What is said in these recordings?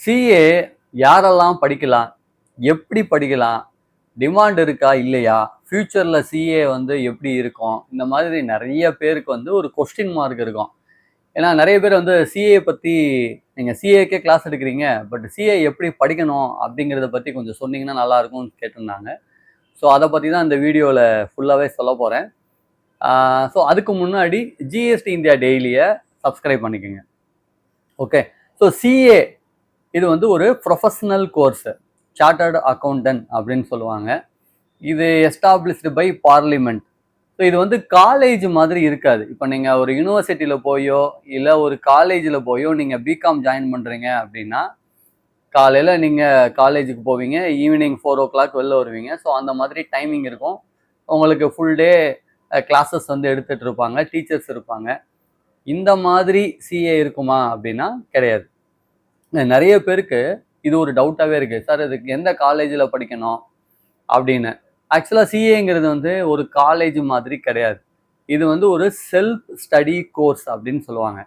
CA யாரெல்லாம் படிக்கலாம்? எப்படி படிக்கலாம்? டிமாண்ட் இருக்கா? இல்லையா? ஃபியூச்சர்ல சிஏ வந்து எப்படி இருக்கும்? இந்த மாதிரி நெறைய பேருக்கு வந்து ஒரு கொஸ்டின் மார்க் இருக்கும். ஏன்னா நெறைய பேர் வந்து சிஏ பத்தி நீங்க சிஏக்கே கிளாஸ் எடுக்கிறீங்க. பட் சிஏ எப்படி படிக்கணும்? அப்படிங்கிறத பத்தி கொஞ்சம் சொன்னீங்கன்னா நல்லா இருக்கும்னு கேட்டிருந்தாங்க. ஸோ அத பத்தி தான் இந்த வீடியோல ஃபுல்லாவே சொல்லப் போறேன். ஸோ அதுக்கு முன்னாடி ஜிஎஸ்டி இந்தியா டெய்லிய சப்ஸ்கிரைப் பண்ணிக்கங்க. ஓகே. ஸோ சிஏ இது வந்து ஒரு ப்ரொஃபஷனல் கோர்ஸ். சார்ட்டர்டு அக்கவுண்டன்ட் அப்படின்னு சொல்லுவாங்க. இது எஸ்டாப்ளிஷ்டு பை பார்லிமெண்ட். ஸோ இது வந்து காலேஜ் மாதிரி இருக்காது. இப்போ நீங்க ஒரு யூனிவர்சிட்டியில போயோ, இல்ல ஒரு காலேஜ்ல போயோ நீங்க பிகாம் ஜாயின் பண்றீங்க அப்படின்னா, காலையில நீங்க காலேஜுக்கு போவீங்க. ஈவினிங் 4:00 வெளில வருவீங்க. ஸோ அந்த மாதிரி டைமிங் இருக்கும். உங்களுக்கு ஃபுல் டே கிளாஸஸ் வந்து எடுத்துட்டு இருப்பாங்க. டீச்சர்ஸ் இருப்பாங்க. இந்த மாதிரி சிஏ இருக்குமா அப்படின்னா கிடையாது. நெறைய பேருக்கு இது ஒரு டவுட்டாவே இருக்கு. சார் இதுக்கு எந்த காலேஜ்ல படிக்கணும் அப்படின்னு. ஆக்சுவலா சிஏங்கிறது வந்து ஒரு காலேஜ் மாதிரி கிடையாது. இது வந்து ஒரு செல்ஃப் ஸ்டடி கோர்ஸ் அப்படின்னு சொல்லுவாங்க.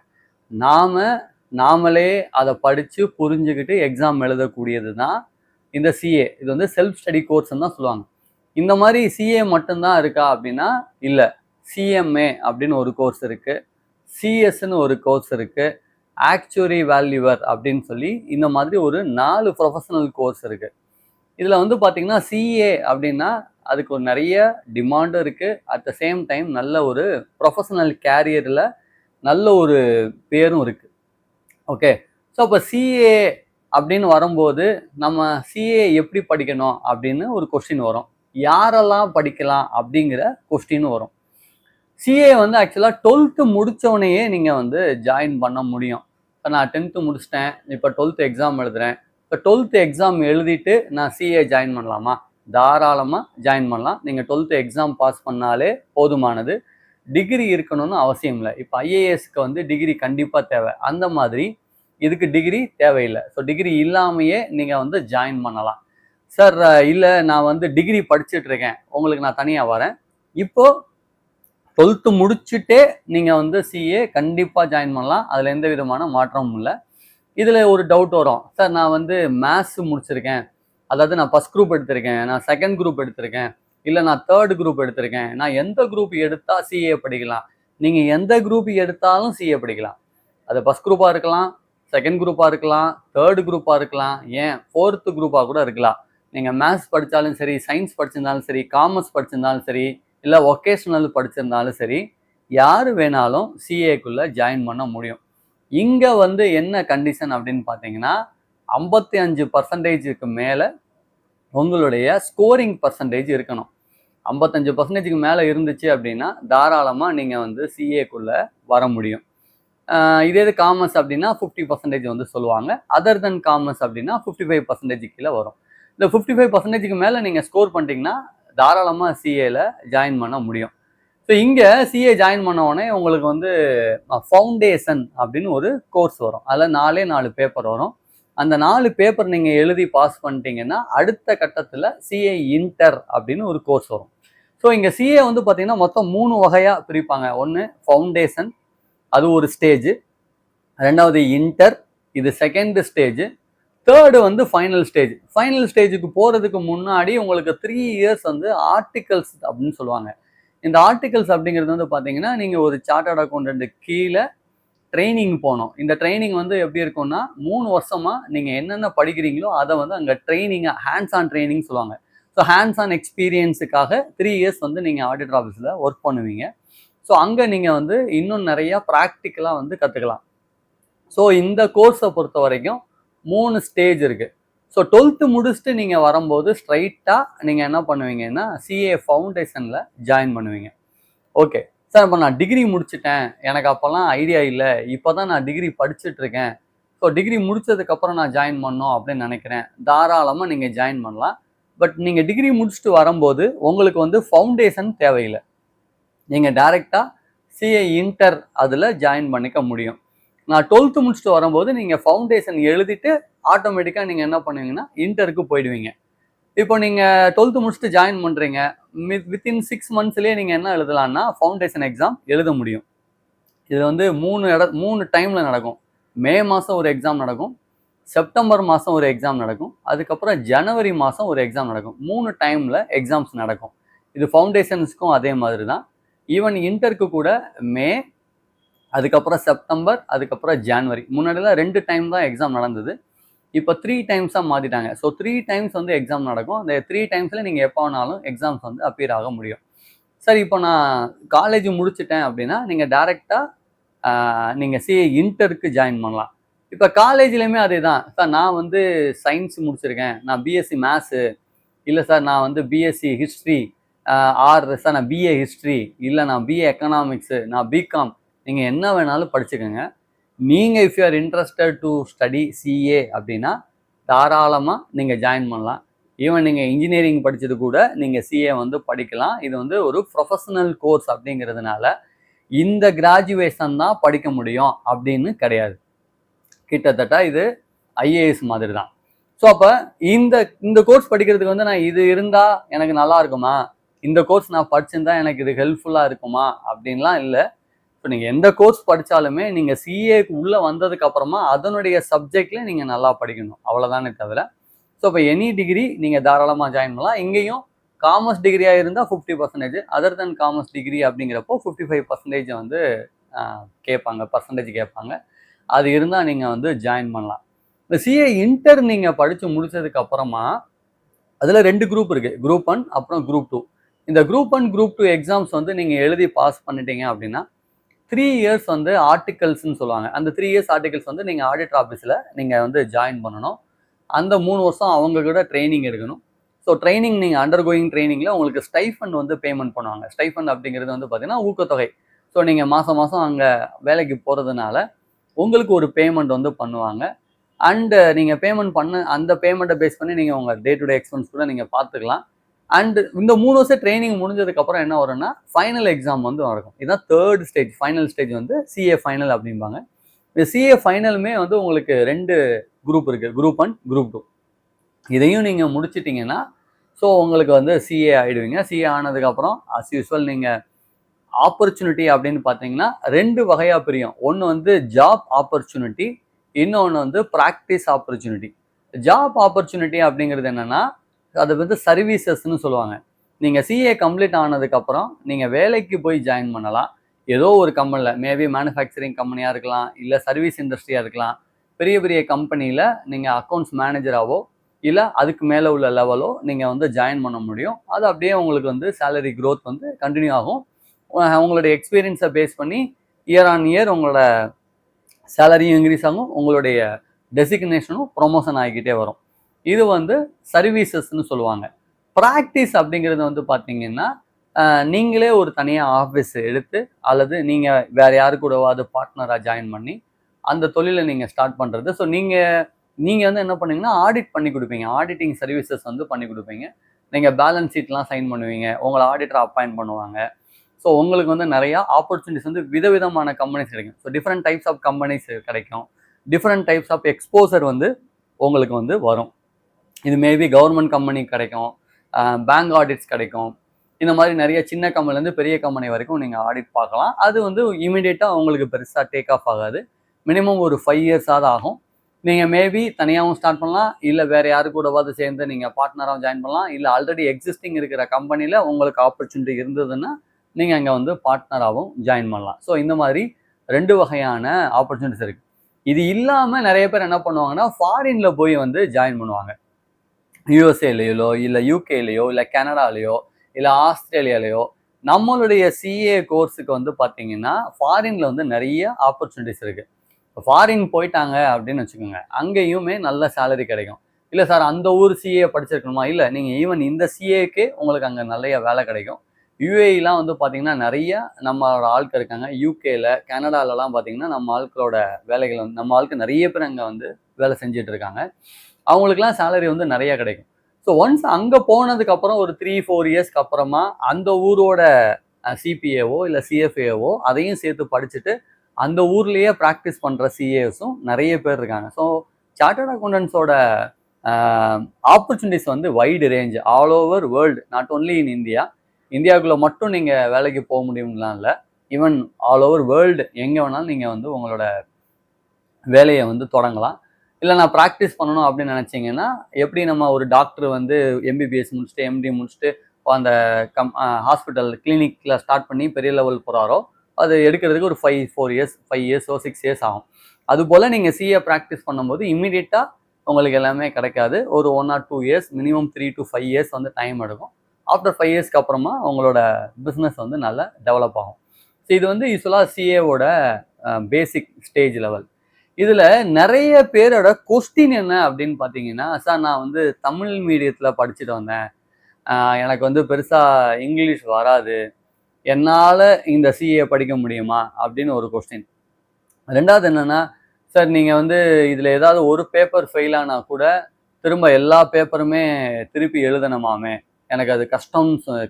நாமளே அத படிச்சு புரிஞ்சுகிட்டு எக்ஸாம் எழுதக்கூடியது தான் இந்த சிஏ. இது வந்து செல்ஃப் ஸ்டடி கோர்ஸ்ன்னு தான் சொல்லுவாங்க. இந்த மாதிரி சிஏ மட்டும் தான் இருக்கா அப்படின்னா இல்ல. சிஎம்ஏ அப்படின்னு ஒரு கோர்ஸ் இருக்கு. சிஎஸ்ன்னு ஒரு கோர்ஸ் இருக்கு. ஆக்சுவரி வேல்யூவர் அப்படின்னு சொல்லி இந்த மாதிரி ஒரு 4 ப்ரொஃபஷனல் கோர்ஸ் இருக்கு. இதுல வந்து பாத்தீங்கன்னா சிஏ அப்படின்னா அதுக்கு ஒரு நிறைய டிமாண்டும் இருக்கு. அட் த சேம் டைம் நல்ல ஒரு ப்ரொஃபஷனல் கேரியர்ல நல்ல ஒரு பேரும் இருக்கு. ஓகே. ஸோ அப்போ சிஏ அப்படின்னு வரும்போது நம்ம சிஏ எப்படி படிக்கணும் அப்படின்னு ஒரு கொஸ்டின் வரும். யாரெல்லாம் படிக்கலாம் அப்படிங்கிற கொஸ்டின் வரும். சிஏ வந்து ஆக்சுவலாக 12th முடித்தவனையே நீங்கள் வந்து ஜாயின் பண்ண முடியும். இப்போ நான் 10th முடிச்சிட்டேன், இப்போ 12th எக்ஸாம் எழுதுறேன். இப்போ 12th எக்ஸாம் எழுதிட்டு நான் சிஏ ஜாயின் பண்ணலாமா? தாராளமாக ஜாயின் பண்ணலாம். நீங்கள் 12th எக்ஸாம் பாஸ் பண்ணாலே போதுமானது. டிகிரி இருக்கணும்னு அவசியம் இல்லை. இப்போ ஐஏஎஸ்க்கு வந்து டிகிரி கண்டிப்பாக தேவை. அந்த மாதிரி இதுக்கு டிகிரி தேவையில்லை. ஸோ டிகிரி இல்லாமையே நீங்கள் வந்து ஜாயின் பண்ணலாம். சார் இல்லை நான் வந்து டிகிரி படிச்சுட்டு இருக்கேன், உங்களுக்கு நான் தனியாக வரேன். இப்போ 12th முடிச்சுட்டே நீங்கள் வந்து சிஏ கண்டிப்பாக ஜாயின் பண்ணலாம். அதில் எந்த விதமான மாற்றமும் இல்லை. இதில் ஒரு டவுட் வரும். சார் நான் வந்து மேத்ஸ் முடிச்சிருக்கேன், அதாவது நான் ஃபர்ஸ்ட் குரூப் எடுத்திருக்கேன், நான் செகண்ட் குரூப் எடுத்திருக்கேன், இல்லை நான் தேர்ட் குரூப் எடுத்திருக்கேன், நான் எந்த குரூப் எடுத்தால் சிஏ படிக்கலாம்? நீங்கள் எந்த குரூப் எடுத்தாலும் சிஏ படிக்கலாம். அது ஃபர்ஸ்ட் குரூப்பாக இருக்கலாம், செகண்ட் குரூப்பாக இருக்கலாம், தேர்ட் குரூப்பாக இருக்கலாம், ஏன் 4th குரூப்பாக கூட இருக்கலாம். நீங்கள் மேத்ஸ் படித்தாலும் சரி, சயின்ஸ் படிச்சிருந்தாலும் சரி, காமர்ஸ் படிச்சிருந்தாலும் சரி, இல்லை ஒகேஷ்னல் படிச்சிருந்தாலும் சரி, யார் வேணாலும் சிஏக்குள்ள ஜாயின் பண்ண முடியும். இங்கே வந்து என்ன கண்டிஷன் அப்படின்னு பார்த்தீங்கன்னா 55% மேலே உங்களுடைய ஸ்கோரிங் பர்சன்டேஜ் இருக்கணும். 55% மேலே இருந்துச்சு அப்படின்னா தாராளமாக நீங்கள் வந்து சிஏக்குள்ள வர முடியும். இதே இது காமர்ஸ் அப்படின்னா 50% வந்து சொல்லுவாங்க. அதர் தென் காமர்ஸ் அப்படின்னா 55% கீழே வரும். இந்த 55% மேலே நீங்கள் ஸ்கோர் பண்ணிட்டீங்கன்னா தாராளமாக சிஏல ஜாயின் பண்ண முடியும். ஸோ இங்கே சிஏ ஜாயின் பண்ண உடனே உங்களுக்கு வந்து ஃபவுண்டேஷன் அப்படின்னு ஒரு கோர்ஸ் வரும். அதில் 4 பேப்பர் வரும். அந்த 4 பேப்பர் நீங்கள் எழுதி பாஸ் பண்ணிட்டீங்கன்னா அடுத்த கட்டத்தில் சிஏ இன்டர் அப்படின்னு ஒரு கோர்ஸ் வரும். ஸோ இங்கே சிஏ வந்து பார்த்தீங்கன்னா மொத்தம் 3 வகையாக பிரிப்பாங்க. ஒன்று ஃபவுண்டேஷன், அது ஒரு ஸ்டேஜ். 2வது இன்டர், இது செகண்ட் ஸ்டேஜ். தேர்டு வந்து ஃபைனல் ஸ்டேஜ். ஃபைனல் ஸ்டேஜுக்கு போகிறதுக்கு முன்னாடி உங்களுக்கு 3 இயர்ஸ் வந்து ஆர்டிகல்ஸ் அப்படின்னு சொல்லுவாங்க. இந்த ஆர்டிகல்ஸ் அப்படிங்கிறது வந்து பார்த்தீங்கன்னா நீங்கள் ஒரு சார்ட்டர்ட் அக்கௌண்டன்ட் கீழே ட்ரைனிங் போகணும். இந்த ட்ரைனிங் வந்து எப்படி இருக்கும்னா 3 வருஷமாக நீங்கள் என்னென்ன படிக்கிறீங்களோ அதை வந்து அங்கே ட்ரைனிங்காக ஹேண்ட்ஸ் ஆன் ட்ரைனிங் சொல்லுவாங்க. ஸோ ஹேண்ட்ஸ் ஆன் எக்ஸ்பீரியன்ஸுக்காக 3 இயர்ஸ் வந்து நீங்கள் ஆடிட்டர் ஆஃபீஸில் ஒர்க் பண்ணுவீங்க. ஸோ அங்கே நீங்கள் வந்து இன்னும் நிறையா ப்ராக்டிக்கலாக வந்து கற்றுக்கலாம். ஸோ இந்த கோர்ஸை பொறுத்த வரைக்கும் 3 ஸ்டேஜ் இருக்குது. ஸோ 12th முடிச்சுட்டு நீங்கள் வரும்போது ஸ்ட்ரைட்டாக நீங்கள் என்ன பண்ணுவீங்கன்னா சிஏ ஃபவுண்டேஷனில் ஜாயின் பண்ணுவீங்க. ஓகே சார், இப்போ நான் டிகிரி முடிச்சுட்டேன், எனக்கு அப்போல்லாம் ஐடியா இல்லை, இப்போ தான் நான் டிகிரி படிச்சுட்டு இருக்கேன், ஸோ டிகிரி முடிச்சதுக்கப்புறம் நான் ஜாயின் பண்ணணும் அப்படின்னு நினைக்கிறேன், தாராளமாக நீங்கள் ஜாயின் பண்ணலாம். பட் நீங்கள் டிகிரி முடிச்சுட்டு வரும்போது உங்களுக்கு வந்து ஃபவுண்டேஷன் தேவையில்லை. நீங்கள் டைரெக்டாக சிஏ இன்டர் அதில் ஜாயின் பண்ணிக்க முடியும். நான் 12th முடிச்சுட்டு வரும்போது நீங்கள் ஃபவுண்டேஷன் எழுதிட்டு ஆட்டோமேட்டிக்காக நீங்கள் என்ன பண்ணுவீங்கன்னா இன்டருக்கு போயிடுவீங்க. இப்போ நீங்கள் 12th முடிச்சுட்டு ஜாயின் பண்ணுறீங்க, வித்தின் 6 monthsலேயே நீங்கள் என்ன எழுதலாம்னா ஃபவுண்டேஷன் எக்ஸாம் எழுத முடியும். இது வந்து 3 டைமில் நடக்கும். மே மாதம் ஒரு எக்ஸாம் நடக்கும், செப்டம்பர் மாதம் ஒரு எக்ஸாம் நடக்கும், அதுக்கப்புறம் ஜனவரி மாதம் ஒரு எக்ஸாம் நடக்கும். 3 டைமில் எக்ஸாம்ஸ் நடக்கும். இது ஃபவுண்டேஷன்ஸ்க்கும் அதே மாதிரி தான். ஈவன் இன்டருக்கு கூட மே, அதுக்கப்புறம் செப்டம்பர், அதுக்கப்புறம் ஜான்வரி. முன்னாடிலாம் 2 டைம் தான் எக்ஸாம் நடந்தது. இப்போ 3 டைம்ஸாக மாற்றிட்டாங்க. ஸோ 3 டைம்ஸ் வந்து எக்ஸாம் நடக்கும். அந்த 3 டைம்ஸில் நீங்கள் எப்போ வேணாலும் எக்ஸாம்ஸ் வந்து அப்பியர் ஆக முடியும். சரி, இப்போ நான் காலேஜ் முடிச்சுட்டேன் அப்படின்னா நீங்கள் டேரெக்டாக நீங்கள் சிஏ இன்டருக்கு ஜாயின் பண்ணலாம். இப்போ காலேஜ்லேயுமே அதே தான். சார் நான் வந்து சயின்ஸ் முடிச்சிருக்கேன், நான் பிஎஸ்சி மேத்ஸு, இல்லை சார் நான் வந்து பிஎஸ்சி ஹிஸ்ட்ரி, சார் நான் பிஏ ஹிஸ்ட்ரி, இல்லை நான் பிஏ எக்கனாமிக்ஸு, நான் பிகாம், நீங்கள் என்ன வேணாலும் படிச்சுக்கோங்க. நீங்கள் if you are interested to study CA அப்படின்னா தாராளமாக நீங்கள் ஜாயின் பண்ணலாம். ஈவன் நீங்கள் இன்ஜினியரிங் படித்தது கூட நீங்கள் சிஏ வந்து படிக்கலாம். இது வந்து ஒரு ப்ரொஃபஷனல் கோர்ஸ் அப்படிங்கிறதுனால இந்த கிராஜுவேஷன் தான் படிக்க முடியும் அப்படின்னு கிடையாது. கிட்டத்தட்ட இது ஐஏஎஸ் மாதிரி தான். ஸோ அப்போ இந்த கோர்ஸ் படிக்கிறதுக்கு வந்து நான் இது இருந்தால் எனக்கு நல்லா இருக்குமா, இந்த கோர்ஸ் நான் படிச்சிருந்தா எனக்கு இது ஹெல்ப்ஃபுல்லாக இருக்குமா அப்படின்லாம் இல்லை. இப்போ நீங்கள் எந்த கோர்ஸ் படித்தாலுமே நீங்கள் சிஏக்கு உள்ளே வந்ததுக்கு அப்புறமா அதனுடைய சப்ஜெக்டில் நீங்கள் நல்லா படிக்கணும், அவ்வளோதானே தவிர. ஸோ இப்போ எனி டிகிரி நீங்கள் தாராளமாக ஜாயின் பண்ணலாம். இங்கேயும் காமர்ஸ் டிகிரியாக இருந்தால் 50%, அதர் தென் காமர்ஸ் டிகிரி அப்படிங்கிறப்போ 55% வந்து பர்சன்டேஜ் கேட்பாங்க. அது இருந்தால் நீங்கள் வந்து ஜாயின் பண்ணலாம். இந்த சிஏ இன்டர் நீங்கள் படித்து முடிச்சதுக்கு அப்புறமா அதில் 2 குரூப் இருக்குது, குரூப் 1 அப்புறம் குரூப் 2. இந்த குரூப் 1 குரூப் 2 எக்ஸாம்ஸ் வந்து நீங்கள் எழுதி பாஸ் பண்ணிட்டீங்க அப்படின்னா 3 இயர்ஸ் வந்து ஆர்டிகல்ஸ்ன்னு சொல்லுவாங்க. அந்த 3 இயர்ஸ் ஆர்டிகல்ஸ் வந்து நீங்கள் ஆடிட்டர் ஆஃபீஸில் நீங்கள் வந்து ஜாயின் பண்ணணும். அந்த 3 வருஷம் அவங்க கூட ட்ரைனிங் எடுக்கணும். ஸோ ட்ரைனிங் நீங்கள் அண்டர் கோயிங் ட்ரைனிங்கில் உங்களுக்கு ஸ்டைஃபண்ட் வந்து பேமெண்ட் பண்ணுவாங்க. ஸ்டைஃபண்ட் அப்படிங்கிறது வந்து பார்த்தீங்கன்னா ஊக்கத்தொகை. ஸோ நீங்கள் மாதம் மாதம் அங்கே வேலைக்கு போகிறதுனால உங்களுக்கு ஒரு பேமெண்ட் வந்து பண்ணுவாங்க. அண்டு நீங்கள் பேமெண்ட் பண்ண அந்த பேமெண்ட்டை பேஸ் பண்ணி நீங்கள் உங்கள் டே டு டே எக்ஸ்பென்ஸ் கூட நீங்கள் பார்த்துக்கலாம். அண்ட் இந்த 3 வருஷம் ட்ரைனிங் முடிஞ்சதுக்கப்புறம் என்ன வரும்னா ஃபைனல் எக்ஸாம் வந்து நடக்கும். இதுதான் 3rd ஸ்டேஜ். ஃபைனல் ஸ்டேஜ் வந்து சிஏ ஃபைனல் அப்படிம்பாங்க. இந்த சிஏ ஃபைனலுமே வந்து உங்களுக்கு 2 குரூப் இருக்குது, குரூப் 1 குரூப் 2. இதையும் நீங்கள் முடிச்சிட்டிங்கன்னா ஸோ உங்களுக்கு வந்து சிஏ ஆகிடுவீங்க. சிஏ ஆனதுக்கப்புறம் அஸ் யூஸ்வல் நீங்கள் ஆப்பர்ச்சுனிட்டி அப்படின்னு பார்த்தீங்கன்னா 2 வகையாக பிரியும். ஒன்று வந்து ஜாப் ஆப்பர்ச்சுனிட்டி, இன்னொன்று வந்து ப்ராக்டிஸ் ஆப்பர்ச்சுனிட்டி. ஜாப் ஆப்பர்ச்சுனிட்டி அப்படிங்கிறது என்னென்னா அது வந்து சர்வீசஸ்ன்னு சொல்லுவாங்க. நீங்கள் சிஏ கம்ப்ளீட் ஆனதுக்கப்புறம் நீங்கள் வேலைக்கு போய் ஜாயின் பண்ணலாம். ஏதோ ஒரு கம்பெனியில், மேபி மேனுஃபேக்சரிங் கம்பெனியாக இருக்கலாம், இல்லை சர்வீஸ் இண்டஸ்ட்ரியாக இருக்கலாம். பெரிய பெரிய கம்பெனியில் நீங்கள் அக்கௌண்ட்ஸ் மேனேஜராகவோ இல்லை அதுக்கு மேலே உள்ள லெவலோ நீங்கள் வந்து ஜாயின் பண்ண முடியும். அது அப்படியே உங்களுக்கு வந்து சேலரி க்ரோத் வந்து கண்டினியூ ஆகும். உங்களுடைய எக்ஸ்பீரியன்ஸை பேஸ் பண்ணி இயர் ஆன் இயர் உங்களோட சேலரியும் இன்க்ரீஸ் ஆகும், உங்களுடைய டெசிக்னேஷனும் ப்ரொமோஷன் ஆகிக்கிட்டே வரும். இது வந்து சர்வீசஸ்ன்னு சொல்லுவாங்க. ப்ராக்டிஸ் அப்படிங்கிறது வந்து பார்த்தீங்கன்னா நீங்களே ஒரு தனியாக ஆஃபீஸ் எடுத்து அல்லது நீங்கள் வேறு யாரு கூடவாது பார்ட்னராக ஜாயின் பண்ணி அந்த தொழிலை நீங்கள் ஸ்டார்ட் பண்ணுறது. ஸோ நீங்கள் வந்து என்ன பண்ணுவீங்கன்னா ஆடிட் பண்ணி கொடுப்பீங்க, ஆடிட்டிங் சர்வீசஸ் வந்து பண்ணி கொடுப்பீங்க. நீங்கள் பேலன்ஸ் ஷீட்லாம் சைன் பண்ணுவீங்க, உங்களை ஆடிட்டர் அப்பாயிண்ட் பண்ணுவாங்க. ஸோ உங்களுக்கு வந்து நிறையா ஆப்பர்ச்சுனிட்டிஸ் வந்து விதவிதமான கம்பெனிஸ் கிடைக்கும். So different types of companies கிடைக்கும், டிஃப்ரெண்ட் டைப்ஸ் ஆஃப் எக்ஸ்போசர் வந்து உங்களுக்கு வந்து வரும். இது மேபி கவர்மெண்ட் கம்பெனி கிடைக்கும், பேங்க் ஆடிட்ஸ் கிடைக்கும். இந்த மாதிரி நிறைய சின்ன கம்பெனிலேருந்து பெரிய கம்பெனி வரைக்கும் நீங்கள் ஆடிட் பார்க்கலாம். அது வந்து இமீடியட்டாக உங்களுக்கு பெருசாக டேக் ஆஃப் ஆகாது. மினிமம் ஒரு 5 இயர்ஸாவது ஆகும். நீங்கள் மேபி தனியாகவும் ஸ்டார்ட் பண்ணலாம், இல்லை வேறு யாரு கூடவாது சேர்ந்து நீங்கள் பார்ட்னராகவும் ஜாயின் பண்ணலாம், இல்லை ஆல்ரெடி எக்ஸிஸ்டிங் இருக்கிற கம்பெனியில் உங்களுக்கு ஆப்பர்ச்சுனிட்டி இருந்ததுன்னா நீங்கள் அங்கே வந்து பார்ட்னராகவும் ஜாயின் பண்ணலாம். ஸோ இந்த மாதிரி 2 வகையான ஆப்பர்ச்சுனிட்டிஸ் இருக்குது. இது இல்லாமல் நிறைய பேர் என்ன பண்ணுவாங்கன்னா ஃபாரினில் போய் வந்து ஜாயின் பண்ணுவாங்க. யூஎஸ்ஏலையோ இல்லை யூகேலையோ இல்லை கனடாலேயோ இல்லை ஆஸ்திரேலியாலேயோ நம்மளுடைய சிஏ கோர்ஸுக்கு வந்து பார்த்தீங்கன்னா ஃபாரினில் வந்து நிறைய ஆப்பர்ச்சுனிட்டிஸ் இருக்குது. இப்போ ஃபாரின் போயிட்டாங்க அப்படின்னு வச்சுக்கோங்க, அங்கேயுமே நல்ல சேலரி கிடைக்கும். இல்லை சார் அந்த ஊர் சிஏ படிச்சிருக்கணுமா, இல்லை நீங்கள் ஈவன் இந்த சிஏக்கே உங்களுக்கு அங்கே நிறைய வேலை கிடைக்கும். யூஏஇலாம் வந்து பார்த்தீங்கன்னா நிறைய நம்மளோட ஆட்கள் இருக்காங்க. யூகேல கனடாலலாம் பார்த்தீங்கன்னா நம்ம ஆட்களோட வேலைகள் வந்து நம்ம ஆட்கள் நிறைய பேர் அங்கே வந்து வேலை செஞ்சுட்டு இருக்காங்க. அவங்களுக்குலாம் சேலரி வந்து நிறைய கிடைக்கும். ஸோ ஒன்ஸ் அங்கே போனதுக்கப்புறம் ஒரு 3-4 இயர்ஸ்க்கு அப்புறமா அந்த ஊரோட சிபிஏவோ இல்லை சிஎஃப்ஏவோ அதையும் சேர்த்து படிச்சுட்டு அந்த ஊர்லேயே ப்ராக்டிஸ் பண்ணுற சிஏஎஸும் நிறைய பேர் இருக்காங்க. ஸோ சார்ட்டர்ட் அக்கௌண்டன்ஸோட ஆப்பர்ச்சுனிட்டிஸ் வந்து wide range all over world, not only in India. இந்தியாவுக்குள்ளே மட்டும் நீங்கள் வேலைக்கு போக முடியும்லாம் இல்லை, ஈவன் ஆல் ஓவர் வேர்ல்டு எங்கே வேணாலும் நீங்கள் வந்து உங்களோட வேலையை வந்து தொடங்கலாம். இல்லை நான் ப்ராக்டிஸ் பண்ணணும் அப்படின்னு நினச்சிங்கன்னா, எப்படி நம்ம ஒரு டாக்டர் வந்து எம்பிபிஎஸ் முடிச்சுட்டு, எம்டி முடிச்சுட்டு அந்த ஹாஸ்பிட்டல் கிளினிக்கில் ஸ்டார்ட் பண்ணி பெரிய லெவல் போகிறாரோ, அது எடுக்கிறதுக்கு ஒரு 4 இயர்ஸ் 5 இயர்ஸோ 6 இயர்ஸ் ஆகும். அதுபோல் நீங்கள் சிஏ ப்ராக்டிஸ் பண்ணும்போது இம்மீடியட்டாக உங்களுக்கு எல்லாமே கிடைக்காது. ஒரு 1 or 2 years, minimum 3 to 5 years வந்து டைம் எடுக்கும். ஆஃப்டர் 5 இயர்ஸ்க்கு அப்புறமா உங்களோட பிஸ்னஸ் வந்து நல்லா டெவலப் ஆகும். ஸோ இது வந்து யூஸ்வலாக சிஏவோட பேசிக் ஸ்டேஜ் லெவல். இதில் நிறைய பேரோட கொஸ்டின் என்ன அப்படின்னு பார்த்தீங்கன்னா, சார் நான் வந்து தமிழ் மீடியத்தில் படிச்சுட்டு வந்தேன், எனக்கு வந்து பெருசாக இங்கிலீஷ் வராது, என்னால் இந்த சிஏ படிக்க முடியுமா அப்படின்னு ஒரு கொஸ்டின். ரெண்டாவது என்னென்னா, சார் நீங்கள் வந்து இதில் ஏதாவது ஒரு பேப்பர் ஃபெயில் ஆனால் கூட திரும்ப எல்லா பேப்பருமே திருப்பி எழுதணுமாமே, எனக்கு அது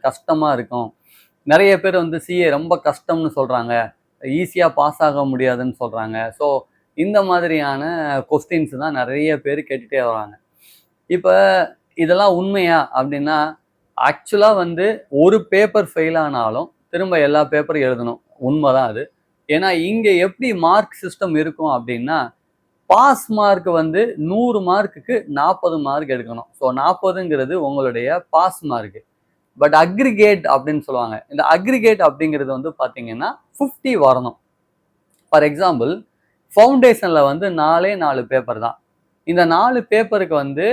கஷ்டமாக இருக்கும். நிறைய பேர் வந்து சிஏ ரொம்ப கஷ்டம்னு சொல்கிறாங்க, ஈஸியாக பாஸ் ஆக முடியாதுன்னு சொல்கிறாங்க. ஸோ இந்த மாதிரியான கொஸ்டின்ஸ் தான் நிறைய பேர் கேட்டுகிட்டே வராங்க. இப்போ இதெல்லாம் உண்மையா அப்படின்னா, ஆக்சுவலாக வந்து ஒரு பேப்பர் ஃபெயில் ஆனாலும் திரும்ப எல்லா பேப்பரும் எழுதணும், உண்மைதான் அது. ஏன்னா இங்கே எப்படி மார்க் சிஸ்டம் இருக்கும் அப்படின்னா, பாஸ் மார்க் வந்து 100 மார்க்குக்கு 40 மார்க் எடுக்கணும். ஸோ 40ங்கிறது உங்களுடைய பாஸ் மார்க்கு. பட் அக்ரிகேட் அப்படின்னு சொல்லுவாங்க. இந்த அக்ரிகேட் அப்படிங்கிறது வந்து பார்த்தீங்கன்னா 50 வரணும். ஃபார் எக்ஸாம்பிள், ஃபவுண்டேஷனில் வந்து 4 பேப்பர் தான். இந்த 4 பேப்பருக்கு வந்து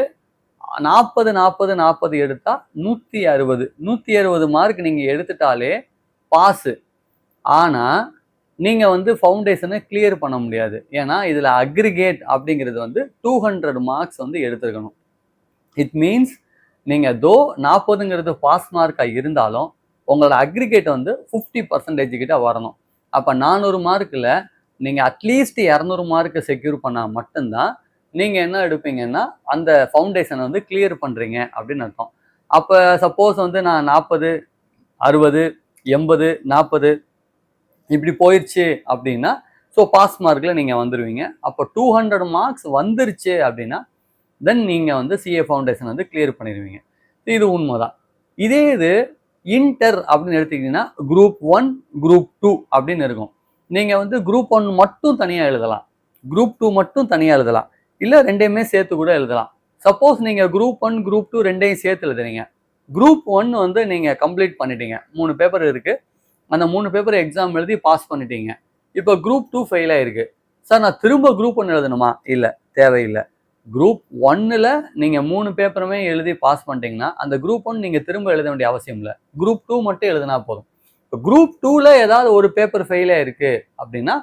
40 40 40 எடுத்தா 160 மார்க் நீங்கள் எடுத்துட்டாலே பாஸு. ஆனால் நீங்கள் வந்து ஃபவுண்டேஷனை கிளியர் பண்ண முடியாது. ஏன்னா இதில் அக்ரிகேட் அப்படிங்கிறது வந்து 200 மார்க்ஸ் வந்து எடுத்துருக்கணும். இட் மீன்ஸ் நீங்கள் 40ங்கிறது பாஸ் மார்க்காக இருந்தாலும் உங்களோட அக்ரிகேட் வந்து 50% கிட்ட வரணும். அப்போ 400 மார்க்கில் நீங்கள் அட்லீஸ்ட் 200 மார்க்கு செக்யூர் பண்ணால் மட்டும்தான் நீங்கள் என்ன எடுப்பீங்கன்னா அந்த ஃபவுண்டேஷனை வந்து கிளியர் பண்ணுறீங்க அப்படின்னு அர்த்தம். அப்போ சப்போஸ் வந்து நான் 40 60 80 40 இப்படி போயிடுச்சு அப்படின்னா, ஸோ பாஸ் மார்க்கில் நீங்கள் வந்துடுவீங்க. அப்போ 200 மார்க்ஸ் வந்துருச்சு அப்படின்னா தென் நீங்கள் வந்து சிஏ ஃபவுண்டேஷன் வந்து கிளியர் பண்ணிடுவீங்க. இது உண்மைதான். இதே இது இன்டர் அப்படின்னு எடுத்துக்கிட்டிங்கன்னா குரூப் 1 குரூப் 2 அப்படின்னு இருக்கும். நீங்கள் வந்து குரூப் 1 மட்டும் தனியாக எழுதலாம், குரூப் 2 மட்டும் தனியாக எழுதலாம், இல்லை ரெண்டையுமே சேர்த்து கூட எழுதலாம். சப்போஸ் நீங்கள் குரூப் 1 குரூப் 2 ரெண்டையும் சேர்த்து எழுதுறீங்க, குரூப் 1 வந்து நீங்கள் கம்ப்ளீட் பண்ணிட்டீங்க, 3 பேப்பர் இருக்குது, அந்த 3 பேப்பர் எக்ஸாம் எழுதி பாஸ் பண்ணிட்டீங்க. இப்போ குரூப் 2 ஃபெயில் ஆயிருக்கு, சார் நான் திரும்ப குரூப் 1 எழுதணுமா? இல்லை, தேவையில்லை. குரூப் 1ல் நீங்கள் 3 பேப்பருமே எழுதி பாஸ் பண்ணிட்டீங்கன்னா அந்த குரூப் 1 நீங்கள் திரும்ப எழுத வேண்டிய அவசியம் இல்லை, குரூப் 2 மட்டும் எழுதினா போதும். இப்போ குரூப் 2ல் ஏதாவது ஒரு பேப்பர் ஃபெயில் ஆயிருக்கு அப்படின்னா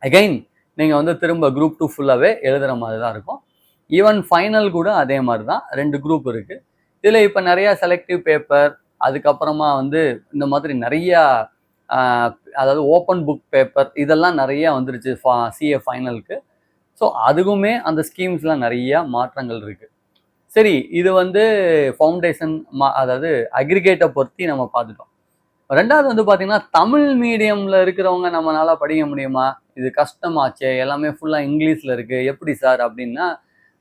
அகைன் நீங்கள் வந்து திரும்ப குரூப் 2 ஃபுல்லாகவே எழுதுகிற மாதிரி தான் இருக்கும். ஈவன் ஃபைனல் கூட அதே மாதிரி தான், 2 குரூப் இருக்குது. இதில் இப்போ நிறையா செலக்டிவ் பேப்பர், அதுக்கப்புறமா வந்து இந்த மாதிரி நிறையா அதாவது ஓப்பன் புக் பேப்பர் இதெல்லாம் நிறையா வந்துருச்சு சிஏ ஃபைனலுக்கு. ஸோ அதுக்குமே அந்த ஸ்கீம்ஸ்லாம் நிறையா மாற்றங்கள் இருக்குது. சரி, இது வந்து ஃபவுண்டேஷன் அதாவது அக்ரிகேட்டை பொறுத்தி நம்ம பார்த்துட்டோம். ரெண்டாவது வந்து பார்த்தீங்கன்னா, தமிழ் மீடியமில் இருக்கிறவங்க நம்மளால படிக்க முடியுமா? இது கஷ்டமாச்சே, எல்லாமே ஃபுல்லாக இங்கிலீஷில் இருக்குது, எப்படி சார் அப்படின்னா,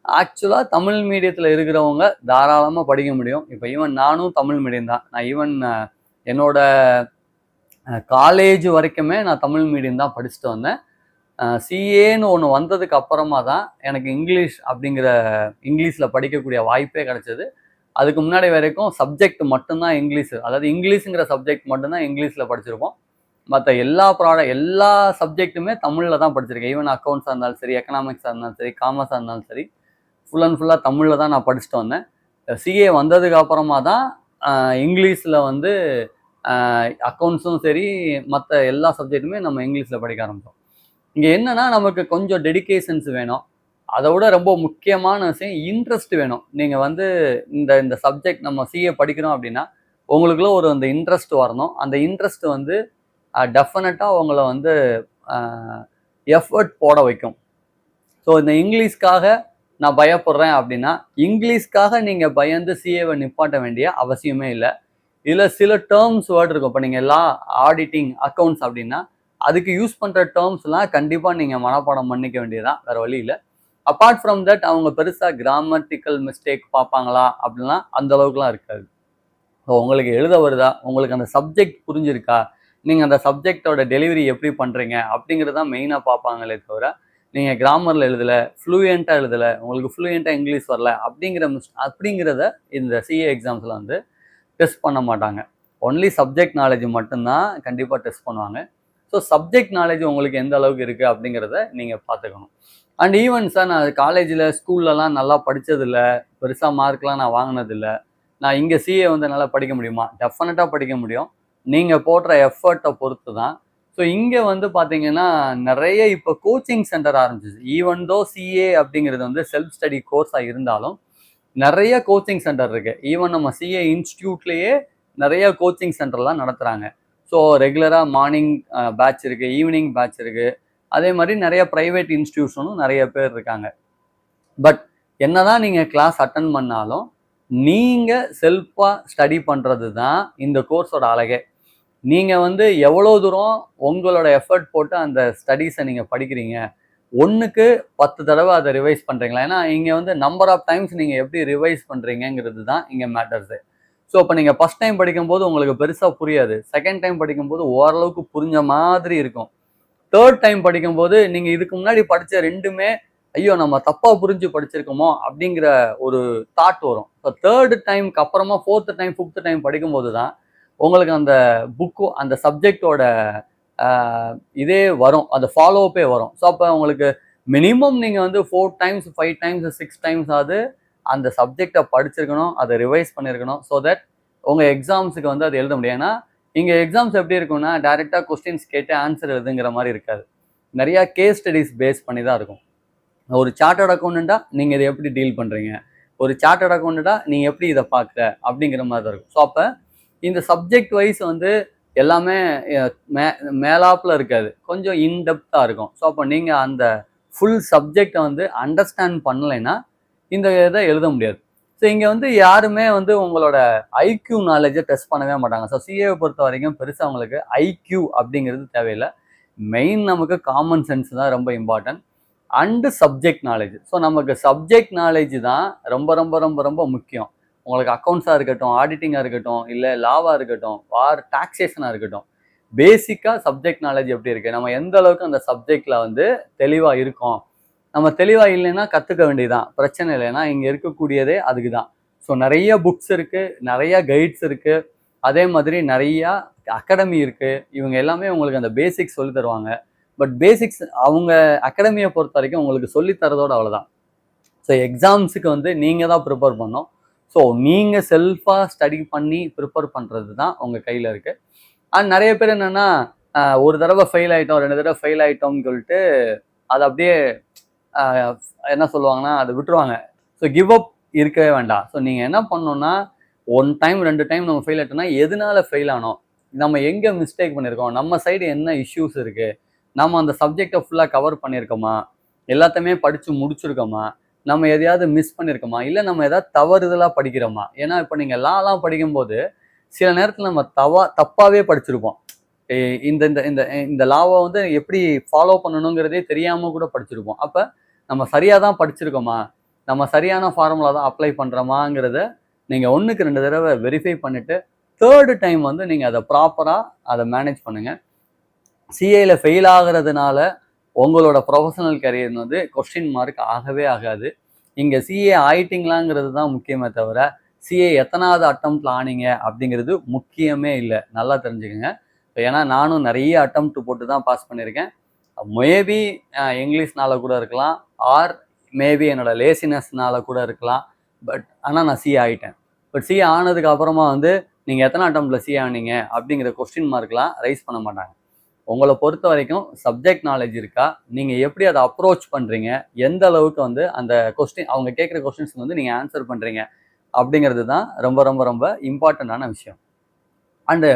ஆக்சுவலாக தமிழ் மீடியத்தில் இருக்கிறவங்க தாராளமாக படிக்க முடியும். இப்போ ஈவன் நானும் தமிழ் மீடியம் தான். நான் ஈவன் என்னோட காலேஜ் வரைக்குமே நான் தமிழ் மீடியம் தான் படிச்சுட்டு வந்தேன். சிஏன்னு ஒன்று வந்ததுக்கு அப்புறமா தான் எனக்கு இங்கிலீஷில் படிக்கக்கூடிய வாய்ப்பே கிடைச்சது. அதுக்கு முன்னாடி வரைக்கும் சப்ஜெக்ட் மட்டும்தான் இங்கிலீஷ், அதாவது இங்கிலீஷுங்கிற சப்ஜெக்ட் மட்டும்தான் இங்கிலீஷில் படிச்சிருப்போம். மற்ற எல்லா சப்ஜெக்ட்டுமே தமிழில் தான் படிச்சிருக்கேன். ஈவன் அக்கௌண்ட்ஸாக இருந்தாலும் சரி, எக்கனாமிக்ஸாக இருந்தாலும் சரி, காமர்ஸாக இருந்தாலும் சரி, ஃபுல் அண்ட் ஃபுல்லாக தமிழில் தான் நான் படிச்சுட்டு வந்தேன். சிஏ வந்ததுக்கு அப்புறமா தான் இங்கிலீஷில் வந்து அக்கௌண்ட்ஸும் சரி மற்ற எல்லா சப்ஜெக்ட்டுமே நம்ம இங்கிலீஷில் படிக்க ஆரம்பித்தோம். இங்கே என்னன்னா நமக்கு கொஞ்சம் டெடிகேஷன்ஸ் வேணும், அதை விட ரொம்ப முக்கியமான விஷயம் இன்ட்ரெஸ்ட் வேணும். நீங்கள் வந்து இந்த சப்ஜெக்ட் நம்ம சிஏ படிக்கிறோம் அப்படின்னா உங்களுக்குள்ள அந்த இன்ட்ரெஸ்ட் வரணும். அந்த இன்ட்ரெஸ்ட் வந்து டெஃபினட்டாக உங்களை வந்து எஃபர்ட் போட வைக்கும். ஸோ இந்த இங்கிலீஷ்காக நான் பயப்படுறேன் அப்படின்னா இங்கிலீஷ்காக நீங்கள் பயந்து சிஏவை நிப்பாட்ட வேண்டிய அவசியமே இல்லை. இதில் சில டேர்ம்ஸ் வேர்டு இருக்கும். இப்போ நீங்கள் லா, ஆடிட்டிங், அக்கௌண்ட்ஸ் அப்படின்னா அதுக்கு யூஸ் பண்ணுற டேர்ம்ஸ்லாம் கண்டிப்பாக நீங்கள் மனப்பாடம் பண்ணிக்க வேண்டியதான், வேறு வழி இல்லை. அப்பார்ட் ஃப்ரம் தட் அவங்க பெருசாக கிராமட்டிக்கல் மிஸ்டேக் பார்ப்பாங்களா அப்படின்னா அந்த அளவுக்குலாம் இருக்காது. ஸோ உங்களுக்கு எழுத வருதா, உங்களுக்கு அந்த சப்ஜெக்ட் புரிஞ்சிருக்கா, நீங்கள் அந்த சப்ஜெக்டோட டெலிவரி எப்படி பண்ணுறீங்க அப்படிங்கிறது தான் மெயினாக பார்ப்பாங்களே தவிர நீங்கள் கிராமரில் எழுதலை, ஃப்ளூயண்ட்டாக எழுதலை, உங்களுக்கு ஃப்ளூயண்ட்டாக இங்கிலீஷ் வரல அப்படிங்கிறத இந்த சிஏ எக்ஸாம்ஸில் வந்து டெஸ்ட் பண்ண மாட்டாங்க. ஒன்லி சப்ஜெக்ட் நாலேஜ் மட்டும்தான் கண்டிப்பாக டெஸ்ட் பண்ணுவாங்க. ஸோ சப்ஜெக்ட் நாலேஜ் உங்களுக்கு எந்த அளவுக்கு இருக்குது அப்படிங்கிறத நீங்கள் பார்த்துக்கணும். அண்ட் ஈவன் சார் நான் காலேஜில் ஸ்கூல்லலாம் நல்லா படித்ததில்ல, பெருசாக மார்க்லாம் நான் வாங்கினதில்லை, நான் இங்கே சிஏ வந்து நல்லா படிக்க முடியுமா? டெஃபினட்டாக படிக்க முடியும். நீங்கள் போடுற எஃபர்ட்டை பொறுத்து தான். ஸோ இங்கே வந்து பார்த்தீங்கன்னா நிறைய இப்போ கோச்சிங் சென்டர் ஆரம்பிச்சிச்சு. ஈவன் தோ சிஏ அப்படிங்கிறது வந்து செல்ஃப் ஸ்டடி கோர்ஸாக இருந்தாலும் நிறைய கோச்சிங் சென்டர் இருக்குது. ஈவன் நம்ம சிஏ இன்ஸ்டியூட்லேயே நிறைய கோச்சிங் சென்டர்லாம் நடத்துகிறாங்க. ஸோ ரெகுலராக மார்னிங் பேட்ச் இருக்குது, ஈவினிங் பேட்ச் இருக்குது. அதே மாதிரி நிறைய ப்ரைவேட் இன்ஸ்டியூஷனும் நிறைய பேர் இருக்காங்க. பட் என்னதான் நீங்கள் கிளாஸ் அட்டன் பண்ணாலும் நீங்கள் செல்ஃபாக ஸ்டடி பண்ணுறது தான் இந்த கோர்ஸோட அழகே. நீங்கள் வந்து எவ்வளோ தூரம் உங்களோட எஃபர்ட் போட்டு அந்த ஸ்டடீஸை நீங்கள் படிக்கிறீங்க, 1க்கு 10 தடவை அதை ரிவைஸ் பண்ணுறீங்களா? ஏன்னா இங்கே வந்து நம்பர் ஆஃப் டைம்ஸ் நீங்கள் எப்படி ரிவைஸ் பண்ணுறீங்கிறது தான் இங்கே மேட்டர்ஸு. ஸோ இப்போ நீங்கள் ஃபஸ்ட் டைம் படிக்கும்போது உங்களுக்கு பெருசாக புரியாது, செகண்ட் டைம் படிக்கும்போது ஓரளவுக்கு புரிஞ்ச மாதிரி இருக்கும், தேர்ட் டைம் படிக்கும்போது நீங்கள் இதுக்கு முன்னாடி படித்த ரெண்டுமே ஐயோ நம்ம தப்பாக புரிஞ்சு படிச்சிருக்கோமோ அப்படிங்கிற ஒரு தாட் வரும். ஸோ தேர்டு டைமுக்கு அப்புறமா 4th டைம் 5th டைம் படிக்கும்போது தான் உங்களுக்கு அந்த புக்கு அந்த சப்ஜெக்டோட இதே வரும், அந்த ஃபாலோஅப்பே வரும். ஸோ அப்போ உங்களுக்கு மினிமம் நீங்கள் வந்து 4 டைம்ஸ் 5 டைம்ஸ் 6 டைம்ஸ் ஆகுது அந்த சப்ஜெக்டை படிச்சிருக்கணும், அதை ரிவைஸ் பண்ணியிருக்கணும். ஸோ தட் உங்கள் எக்ஸாம்ஸுக்கு வந்து அது எழுத முடியும். ஏன்னா இங்கே எக்ஸாம்ஸ் எப்படி இருக்கும்னா டைரெக்டாக கொஸ்டின்ஸ் கேட்டு ஆன்சர் எழுதுங்கிற மாதிரி இருக்காது. நிறையா கேஸ் ஸ்டடிஸ் பேஸ் பண்ணி தான் இருக்கும். ஒரு சார்ட்டர்ட் அக்கௌண்டண்ட்டாக நீங்கள் இதை எப்படி டீல் பண்ணுறீங்க, ஒரு சார்ட்டர்ட் அக்கௌண்டண்ட்டாக நீங்கள் எப்படி இதை பார்க்குற அப்படிங்கிற மாதிரி தான் இருக்கும். ஸோ அப்போ இந்த சப்ஜெக்ட் வைஸ் வந்து எல்லாமே மேலாப்பில் இருக்காது, கொஞ்சம் இன்டெப்த்தாக இருக்கும். ஸோ அப்போ நீங்கள் அந்த ஃபுல் சப்ஜெக்டை வந்து அண்டர்ஸ்டாண்ட் பண்ணலைன்னா இந்த இதை எழுத முடியாது. ஸோ இங்கே வந்து யாருமே வந்து உங்களோட ஐக்யூ நாலேஜை டெஸ்ட் பண்ணவே மாட்டாங்க. ஸோ சிஏவை பொறுத்த வரைக்கும் பெருசாக அவங்களுக்கு ஐக்யூ அப்படிங்கிறது தேவையில்லை. மெயின் நமக்கு காமன் சென்ஸ் தான் ரொம்ப important and subject knowledge. So நமக்கு சப்ஜெக்ட் நாலேஜ் தான் ரொம்ப ரொம்ப ரொம்ப ரொம்ப முக்கியம். உங்களுக்கு அக்கௌண்ட்ஸாக இருக்கட்டும், ஆடிட்டிங்காக இருக்கட்டும், இல்லை லாவாக இருக்கட்டும், ஆர் டாக்ஸேஷனாக இருக்கட்டும், பேசிக்காக சப்ஜெக்ட் நாலேஜ் எப்படி இருக்குது, நம்ம எந்த அளவுக்கு அந்த சப்ஜெக்டில் வந்து தெளிவாக இருக்கோம். நம்ம தெளிவாக இல்லைன்னா கற்றுக்க வேண்டியதுதான், பிரச்சனை இல்லைன்னா இங்கே இருக்கக்கூடியதே அதுக்கு தான். ஸோ நிறைய புக்ஸ் இருக்குது, நிறைய கைட்ஸ் இருக்குது, அதே மாதிரி நிறையா அகாடமி இருக்குது. இவங்க எல்லாமே உங்களுக்கு அந்த பேசிக்ஸ் சொல்லி தருவாங்க. பட் பேசிக்ஸ் அவங்க அகாடமியை பொறுத்த வரைக்கும் உங்களுக்கு சொல்லித்தரதோடு அவ்வளோதான். ஸோ எக்ஸாம்ஸுக்கு வந்து நீங்கள் தான் ப்ரிப்பேர் பண்ணணும். ஸோ நீங்கள் செல்ஃபாக ஸ்டடி பண்ணி ப்ரிப்பேர் பண்ணுறது தான் உங்கள் கையில் இருக்குது. அண்ட் நிறைய பேர் என்னென்னா ஒரு தடவை ஃபெயில் ஆகிட்டோம், 2 தடவை ஃபெயில் ஆகிட்டோம்னு சொல்லிட்டு அதை அப்படியே என்ன சொல்லுவாங்கன்னா அதை விட்டுருவாங்க. ஸோ கிவ் அப் இருக்கவே வேண்டாம். ஸோ நீங்கள் என்ன பண்ணணுன்னா 1 டைம் 2 டைம் நம்ம ஃபெயில் ஆகிட்டோம்னா எதனால ஃபெயில் ஆனோம், நம்ம எங்கே மிஸ்டேக் பண்ணியிருக்கோம், நம்ம சைடு என்ன இஷ்யூஸ் இருக்குது, நம்ம அந்த சப்ஜெக்டை ஃபுல்லாக கவர் பண்ணியிருக்கோமா, எல்லாத்தையுமே படித்து முடிச்சிருக்கோமா, நம்ம எதையாவது மிஸ் பண்ணியிருக்கோமா, இல்லை நம்ம எதாவது தவறுதலாக படிக்கிறோமா. ஏன்னா இப்போ நீங்கள் லாலாம் படிக்கும்போது சில நேரத்தில் நம்ம தப்பாகவே படிச்சிருப்போம். இந்த இந்த இந்த இந்த லாவை வந்து எப்படி ஃபாலோ பண்ணணுங்கிறதே தெரியாமல் கூட படிச்சிருப்போம். அப்போ நம்ம சரியாக தான் படிச்சிருக்கோமா, நம்ம சரியான ஃபார்முலா தான் அப்ளை பண்ணுறோமாங்கிறத நீங்கள் 1க்கு 2 தடவை வெரிஃபை பண்ணிவிட்டு தேர்டு டைம் வந்து நீங்கள் அதை ப்ராப்பராக அதை மேனேஜ் பண்ணுங்கள். சிஏல ஃபெயில் ஆகிறதுனால உங்களோட ப்ரொஃபஷனல் கரியர் வந்து கொஸ்டின் மார்க் ஆகவே ஆகாது. இங்கே சிஏ ஆயிட்டிங்களாங்கிறது தான் முக்கியமே தவிர சிஏ எத்தனாவது அட்டம்ப்டில் ஆனீங்க அப்படிங்கிறது முக்கியமே இல்லை, நல்லா தெரிஞ்சுக்கோங்க. ஏன்னா நானும் நிறைய அட்டம்ப்ட் போட்டு தான் பாஸ் பண்ணியிருக்கேன். மேபி இங்கிலீஷ்னால கூட இருக்கலாம், ஆர் மேபி என்னோட லேசினஸ்னால கூட இருக்கலாம். ஆனால் நான் சிஏ ஆகிட்டேன். பட் சிஏ ஆனதுக்கு அப்புறமா வந்து நீங்கள் எத்தனை அட்டம்ப்டில் சிஏ ஆனீங்க அப்படிங்கிற கொஸ்டின் மார்க்லாம் ரைஸ் பண்ண மாட்டாங்க. உங்களை பொறுத்த வரைக்கும் சப்ஜெக்ட் நாலேஜ் இருக்கா, நீங்கள் எப்படி அதை அப்ரோச் பண்ணுறீங்க, எந்த அளவுக்கு வந்து அந்த கொஸ்டின் அவங்க கேட்குற கொஸ்டின்ஸ்க்கு வந்து நீங்கள் ஆன்சர் பண்ணுறீங்க அப்படிங்கிறது தான் ரொம்ப ரொம்ப ரொம்ப இம்பார்ட்டண்ட்டான விஷயம். அண்டு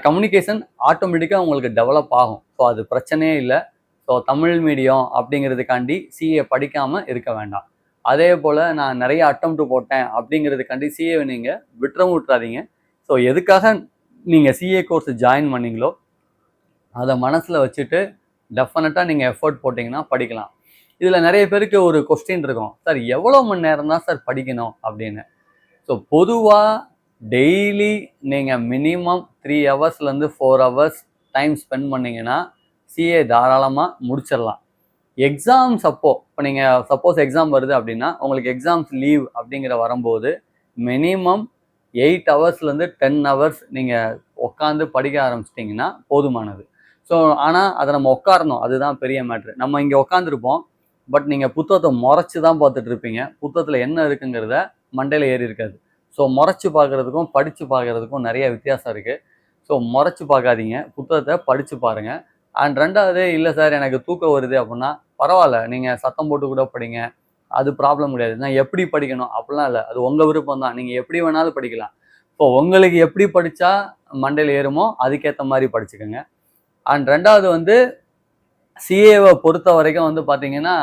கம்யூனிகேஷன் ஆட்டோமேட்டிக்காக உங்களுக்கு டெவலப் ஆகும். ஸோ அது பிரச்சனையே இல்லை. ஸோ தமிழ் மீடியம் அப்படிங்கிறதுக்காண்டி சிஏ படிக்காமல் இருக்க வேண்டாம். அதே போல் நான் நிறைய அட்டம்ப்ட் போட்டேன் அப்படிங்கிறதுக்காண்டி சிஏவை நீங்கள் விட்டுறாதீங்க. ஸோ எதுக்காக நீங்கள் சிஏ கோர்ஸ் ஜாயின் பண்ணீங்களோ அதை மனசில் வச்சுட்டு டெஃபினட்டாக நீங்கள் எஃபர்ட் போட்டிங்கன்னா படிக்கலாம். இதில் நிறைய பேருக்கு ஒரு கொஸ்டின் இருக்கும், சார் எவ்வளோ மணி நேரம் தான் சார் படிக்கணும் அப்படின்னு. ஸோ பொதுவாக டெய்லி நீங்கள் மினிமம் 3 ஹவர்ஸ்லேருந்து 4 ஹவர்ஸ் டைம் ஸ்பெண்ட் பண்ணிங்கன்னா சிஏ தாராளமாக முடிச்சிடலாம். எக்ஸாம்ஸ் அப்போ இப்போ நீங்கள் சப்போஸ் எக்ஸாம் வருது அப்படின்னா உங்களுக்கு எக்ஸாம்ஸ் லீவ் அப்படிங்கிற வரும்போது மினிமம் 8 ஹவர்ஸ்லேருந்து 10 ஹவர்ஸ் நீங்கள் உட்காந்து படிக்க ஆரம்பிச்சிட்டிங்கன்னா போதுமானது. ஸோ ஆனால் அதை நம்ம உட்காரணும், அதுதான் பெரிய மேட்ரு. நம்ம இங்கே உட்காந்துருப்போம், பட் நீங்கள் புத்தகத்தை முறைச்சி தான் பார்த்துட்டு இருப்பீங்க. புத்தகத்தில் என்ன இருக்குங்கிறத மண்டையில் ஏறி இருக்காது. ஸோ முறைச்சி பார்க்குறதுக்கும் படித்து பார்க்குறதுக்கும் நிறைய வித்தியாசம் இருக்குது. ஸோ முறைச்சி பார்க்காதீங்க, புத்தகத்தை படித்து பாருங்கள். அண்ட் 2வது, இல்லை சார் எனக்கு தூக்கம் வருது அப்படின்னா பரவாயில்ல, நீங்கள் சத்தம் போட்டு கூட படிங்க, அது ப்ராப்ளம் கிடையாது. நான் எப்படி படிக்கணும் அப்படிலாம் இல்லை, அது உங்கள் விருப்பம் தான், நீங்கள் எப்படி வேணாலும் படிக்கலாம். இப்போ உங்களுக்கு எப்படி படித்தா மண்டையில் ஏறுமோ அதுக்கேற்ற மாதிரி படிச்சுக்கோங்க. அண்ட் 2வது வந்து சிஏவை பொறுத்த வரைக்கும் வந்து பார்த்தீங்கன்னா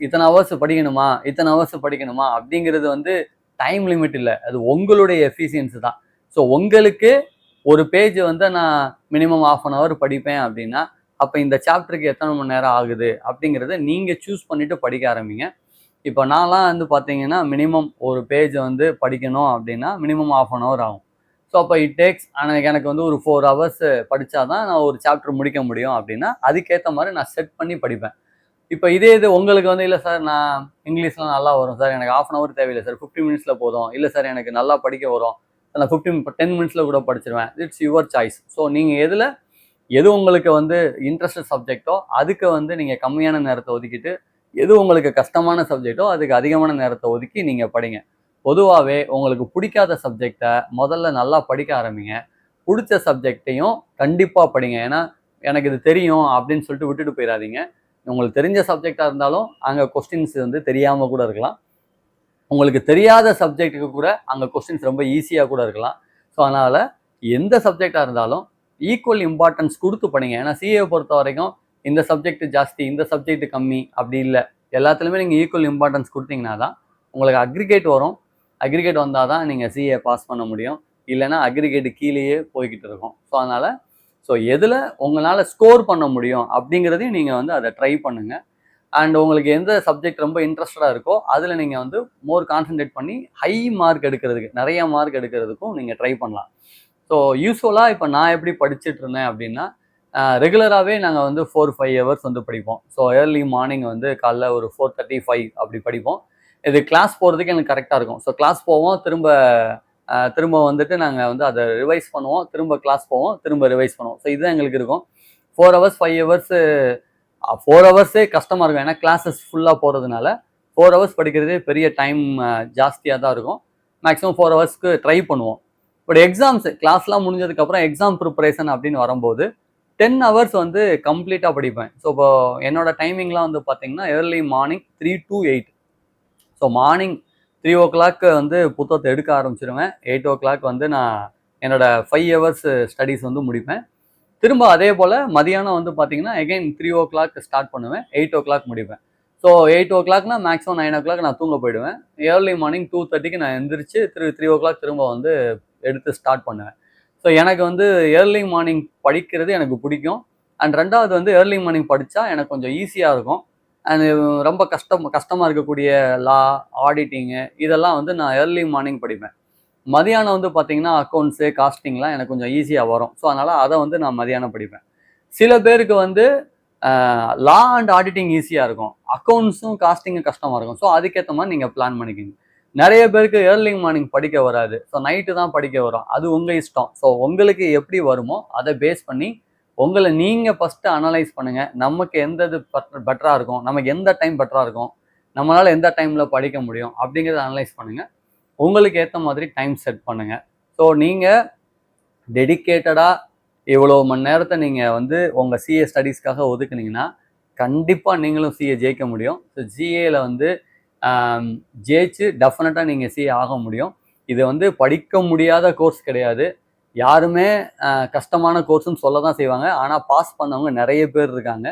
இத்தனை ஹவர்ஸ் படிக்கணுமா, இத்தனை ஹவர்ஸ் படிக்கணுமா அப்படிங்கிறது வந்து டைம் லிமிட் இல்லை, அது உங்களுடைய எஃபிஷியன்சி தான். ஸோ உங்களுக்கு ஒரு பேஜ் வந்து நான் மினிமம் 1/2 hour படிப்பேன் அப்படின்னா அப்போ இந்த சாப்டருக்கு எத்தனை மணி நேரம் ஆகுது அப்படிங்கிறத நீங்கள் சூஸ் பண்ணிவிட்டு படிக்க ஆரம்பிங்க. இப்போ நான்லாம் வந்து பார்த்தீங்கன்னா மினிமம் ஒரு பேஜை வந்து படிக்கணும் அப்படின்னா மினிமம் 1/2 hour ஆகும். ஸோ அப்போ இட் டேக்ஸ், ஆனால் எனக்கு வந்து ஒரு 4 hours படித்தா தான் நான் ஒரு சாப்டர் முடிக்க முடியும் அப்படின்னா அதுக்கேற்ற மாதிரி நான் செட் பண்ணி படிப்பேன். இப்போ இது உங்களுக்கு வந்து இல்லை சார் நான் இங்கிலீஷ்லாம் நல்லா வரும் சார், எனக்கு 1/2 hour தேவையில்லை சார், 15 minutes போதும், இல்லை சார் எனக்கு நல்லா படிக்க வரும், நான் 10 minutes கூட படிச்சிருவேன், இட்ஸ் யுவர் சாய்ஸ். ஸோ நீங்கள் எது உங்களுக்கு வந்து இன்ட்ரெஸ்டட் சப்ஜெக்டோ அதுக்கு வந்து நீங்கள் கம்மியான நேரத்தை ஒதுக்கிட்டு, எது உங்களுக்கு கஷ்டமான சப்ஜெக்டோ அதுக்கு அதிகமான நேரத்தை ஒதுக்கி நீங்கள் படிங்க. பொதுவாகவே உங்களுக்கு பிடிக்காத சப்ஜெக்டை முதல்ல நல்லா படிக்க ஆரம்பிங்க. பிடிச்ச சப்ஜெக்டையும் கண்டிப்பாக படிங்க. ஏன்னா எனக்கு இது தெரியும் அப்படின்னு சொல்லிட்டு விட்டுட்டு போயிடாதீங்க. உங்களுக்கு தெரிஞ்ச சப்ஜெக்டாக இருந்தாலும் அங்கே கொஸ்டின்ஸ் வந்து தெரியாமல் கூட இருக்கலாம். உங்களுக்கு தெரியாத சப்ஜெக்ட்டுக்கு கூட அங்கே கொஸ்டின்ஸ் ரொம்ப ஈஸியாக கூட இருக்கலாம். ஸோ அதனால் எந்த சப்ஜெக்டாக இருந்தாலும் ஈக்குவல் இம்பார்ட்டன்ஸ் கொடுத்து படிங்க. ஏன்னா சிஏ பொறுத்த வரைக்கும் இந்த சப்ஜெக்ட் ஜாஸ்தி, இந்த சப்ஜெக்ட் கம்மி அப்படி இல்லை. எல்லாத்துலேயுமே நீங்கள் ஈக்குவல் இம்பார்ட்டன்ஸ் கொடுத்தீங்கன்னா தான் உங்களுக்கு அக்ரிகேட் வரும். அக்ரிகேட் வந்தால் தான் நீங்கள் சிஏ பாஸ் பண்ண முடியும். இல்லைன்னா அக்ரிகேட் கீழேயே போய்கிட்டு இருக்கும். ஸோ எதில் உங்களால் ஸ்கோர் பண்ண முடியும் அப்படிங்கிறதையும் நீங்கள் வந்து அதை ட்ரை பண்ணுங்கள். அண்ட் உங்களுக்கு எந்த சப்ஜெக்ட் ரொம்ப இன்ட்ரெஸ்டடாக இருக்கோ அதில் நீங்கள் வந்து மோர் கான்சன்ட்ரேட் பண்ணி ஹை மார்க் எடுக்கிறதுக்கு, நிறைய மார்க் எடுக்கிறதுக்கும் நீங்கள் ட்ரை பண்ணலாம். ஸோ யூஸ்வலாக இப்போ நான் எப்படி படிச்சுட்டு இருந்தேன் அப்படின்னா ரெகுலராகவே நாங்கள் வந்து 4-5 hours வந்து படிப்போம். ஸோ ஏர்லி மார்னிங் வந்து காலைல ஒரு 4:35 அப்படி படிப்போம். இது கிளாஸ் போகிறதுக்கு எனக்கு கரெக்டாக இருக்கும். ஸோ கிளாஸ் போவோம், திரும்ப வந்துட்டு நாங்கள் வந்து அதை ரிவைஸ் பண்ணுவோம், திரும்ப கிளாஸ் போவோம், திரும்ப ரிவைஸ் பண்ணுவோம். ஸோ இதுதான் எங்களுக்கு இருக்கும். 4 hours 5 hours 4 hours கஷ்டமாக இருக்கும். ஏன்னா கிளாஸஸ் ஃபுல்லாக போகிறதுனால 4 hours படிக்கிறதே பெரிய டைம் ஜாஸ்தியாக தான் இருக்கும். மேக்ஸிமம் 4 hours ட்ரை பண்ணுவோம். பட் எக்ஸாம்ஸ் கிளாஸ்லாம் முடிஞ்சதுக்கப்புறம் எக்ஸாம் ப்ரிப்பரேஷன் அப்படின்னு வரும்போது 10 hours வந்து கம்ப்ளீட்டாக படிப்பேன். ஸோ இப்போ என்னோட டைமிங்லாம் வந்து பார்த்தீங்கன்னா early morning 3 to 8. So morning 3 o'clock வந்து புத்தகத்தை எடுக்க ஆரம்பிச்சிருவேன். 8 o'clock வந்து நான் என்னோட 5 hours ஸ்டடீஸ் வந்து முடிப்பேன். திரும்ப அதே போல் மதியானம் வந்து பார்த்தீங்கன்னா எகைன் 3 o'clock ஸ்டார்ட் பண்ணுவேன், 8 o'clock முடிப்பேன். ஸோ 8 o'clockனா மேக்ஸிமம் 9 o'clock நான் தூங்க போயிடுவேன். ஏர்லி மார்னிங் 2:30க்கு நான் எந்திரிச்சு 3 o'clock திரும்ப வந்து எடுத்து ஸ்டார்ட் பண்ணுவேன். ஸோ எனக்கு வந்து ஏர்லி மார்னிங் படிக்கிறது எனக்கு பிடிக்கும். அண்ட் 2வது வந்து ஏர்லி மார்னிங் படித்தா எனக்கு கொஞ்சம் ஈஸியாக இருக்கும். அண்ட் ரொம்ப கஷ்டமாக இருக்கக்கூடிய லா, ஆடிட்டிங்கு இதெல்லாம் வந்து நான் ஏர்லி மார்னிங் படிப்பேன். மதியானம் வந்து பார்த்தீங்கன்னா அக்கௌண்ட்ஸு, காஸ்டிங்லாம் எனக்கு கொஞ்சம் ஈஸியாக வரும். ஸோ அதனால் அதை வந்து நான் மதியானம் படிப்பேன். சில பேருக்கு வந்து லா அண்ட் ஆடிட்டிங் ஈஸியாக இருக்கும், அக்கௌண்ட்ஸும் காஸ்டிங்கும் கஷ்டமாக இருக்கும். ஸோ அதுக்கேற்ற மாதிரி நீங்கள் பிளான் பண்ணிக்கோங்க. நிறைய பேருக்கு ஏர்லி மார்னிங் படிக்க வராது, ஸோ நைட்டு தான் படிக்க வரும். அது உங்கள் இஷ்டம். ஸோ உங்களுக்கு எப்படி வருமோ அதை பேஸ் பண்ணி உங்களை நீங்கள் ஃபஸ்ட்டு அனலைஸ் பண்ணுங்கள். நமக்கு எந்த இது பெட்டராக இருக்கும், நமக்கு எந்த டைம் பெட்டராக இருக்கும், நம்மளால் எந்த டைமில் படிக்க முடியும் அப்படிங்கிறத அனலைஸ் பண்ணுங்கள். உங்களுக்கு ஏற்ற மாதிரி டைம் செட் பண்ணுங்கள். ஸோ நீங்கள் டெடிக்கேட்டடாக இவ்வளோ மணி நேரத்தை நீங்கள் வந்து உங்கள் சிஏ ஸ்டடீஸ்க்காக ஒதுக்குனீங்கன்னா கண்டிப்பாக நீங்களும் சிஏ ஜெயிக்க முடியும். ஸோ சிஏயில் வந்து ஜெயிச்சு டெஃபினட்டாக நீங்கள் சிஏ ஆக முடியும். இது வந்து படிக்க முடியாத கோர்ஸ் கிடையாது. யாருமே கஷ்டமான கோர்ஸ்ன்னு சொல்ல தான் செய்வாங்க. ஆனால் பாஸ் பண்ணவங்க நிறைய பேர் இருக்காங்க.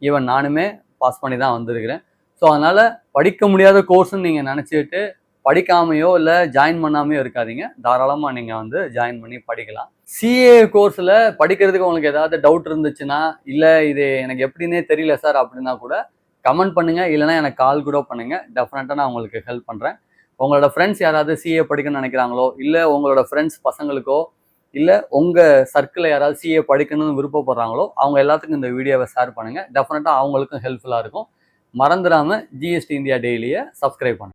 ஈவன் நானுமே பாஸ் பண்ணி தான் வந்திருக்கிறேன். ஸோ அதனால் படிக்க முடியாத கோர்ஸ்ன்னு நீங்கள் நினச்சிட்டு படிக்காமையோ இல்லை ஜாயின் பண்ணாமையோ இருக்காதீங்க. தாராளமாக நீங்கள் வந்து ஜாயின் பண்ணி படிக்கலாம். சிஏ கோர்ஸில் படிக்கிறதுக்கு உங்களுக்கு ஏதாவது டவுட் இருந்துச்சுன்னா, இல்லை இது எனக்கு எப்படின்னே தெரியல சார் அப்படின்னா கூட கமெண்ட் பண்ணுங்கள், இல்லைனா எனக்கு கால் கூட பண்ணுங்கள். டெஃபினட்டாக நான் உங்களுக்கு ஹெல்ப் பண்ணுறேன். உங்களோட ஃப்ரெண்ட்ஸ் யாராவது சிஏ படிக்கணும்னு நினைக்கிறாங்களோ, இல்லை உங்களோட ஃப்ரெண்ட்ஸ் பசங்களுக்கோ இல்லை உங்கள் சர்க்கிளில் யாராவது சிஏ படிக்கணும்னு விருப்பப்படுறாங்களோ அவங்க எல்லாத்துக்கும் இந்த வீடியோவை ஷேர் பண்ணுங்கள். டெஃபினட்டாக அவங்களுக்கும் ஹெல்ப்ஃபுல்லாக இருக்கும். மறந்துடாமல் ஜிஎஸ்டி இந்தியா டெய்லியை சப்ஸ்கிரைப் பண்ணுங்கள்.